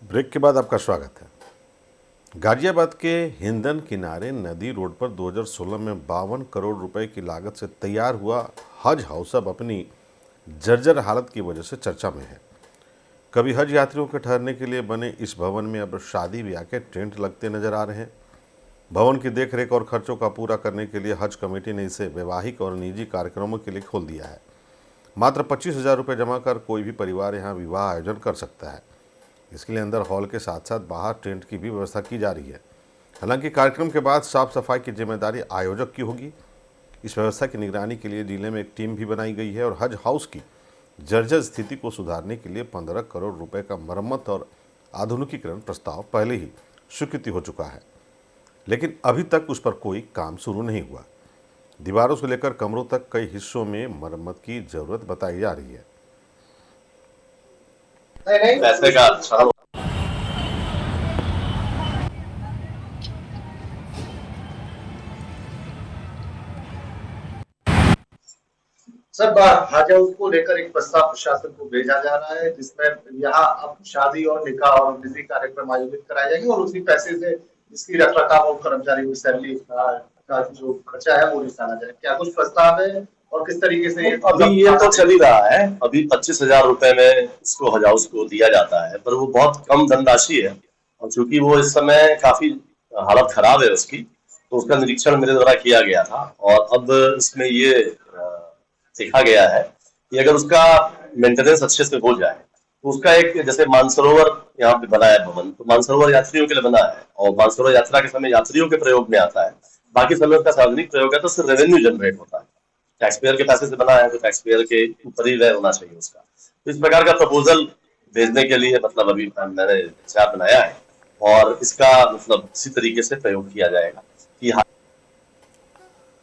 Break के बाद आपका स्वागत है। गाजियाबाद के हिंदन किनारे नदी रोड पर 2016 में 52 करोड़ रुपए की लागत से तैयार हुआ हज हाउस अब अपनी जर्जर हालत की वजह से चर्चा में है। कभी हज यात्रियों के ठहरने के लिए बने इस भवन में अब शादी ब्याह के टेंट लगते नजर आ रहे हैं। भवन की देखरेख और खर्चों का पूरा करने के लिए हज कमेटी ने इसे वैवाहिक और निजी कार्यक्रमों के लिए खोल दिया है। मात्र 25,000 रुपये जमा कर कोई भी परिवार यहाँ विवाह आयोजन कर सकता है। इसके लिए अंदर हॉल के साथ साथ बाहर टेंट की भी व्यवस्था की जा रही है। हालांकि कार्यक्रम के बाद साफ सफाई की जिम्मेदारी आयोजक की होगी। इस व्यवस्था की निगरानी के लिए जिले में एक टीम भी बनाई गई है और हज हाउस की जर्जर स्थिति को सुधारने के लिए 15 करोड़ रुपए का मरम्मत और आधुनिकीकरण प्रस्ताव पहले ही स्वीकृति हो चुका है, लेकिन अभी तक उस पर कोई काम शुरू नहीं हुआ। दीवारों से लेकर कमरों तक कई हिस्सों में मरम्मत की जरूरत बताई जा रही है। पैसे का सर, हज हाउस को लेकर एक प्रस्ताव प्रशासन को भेजा जा रहा है, जिसमें यहाँ अब शादी और निकाह और निजी कार्यक्रम आयोजित कराए जाएंगे और उसी पैसे से इसकी रखरखाव और कर्मचारियों की सैलरी का जो खर्चा है वो निकाला जाए। क्या कुछ प्रस्ताव है और किस तरीके से अभी ये तो चल ही रहा है। अभी 25,000 रुपए में इसको हज हाउस को दिया जाता है, पर वो बहुत कम धनराशि है और चूंकि वो इस समय काफी हालत खराब है उसकी, तो उसका निरीक्षण मेरे द्वारा किया गया था और अब इसमें ये देखा गया है कि अगर उसका मेंटेनेंस अच्छे से हो जाए तो उसका एक जैसे मानसरोवर यहाँ पे बना है भवन, तो मानसरोवर यात्रियों के लिए बना है और मानसरोवर यात्रा के समय यात्रियों के प्रयोग में आता है। बाकी समय उसका सार्वजनिक प्रयोग है तो उससे रेवेन्यू जनरेट होता है। टैक्स पेयर के पैसे से बना है तो टैक्स पेयर के ऊपर ही व्यय होना चाहिए उसका। तो इस प्रकार का प्रपोजल भेजने के लिए मतलब अभी मैंने विचार बनाया है और इसका मतलब इसी तरीके से प्रयोग किया जाएगा कि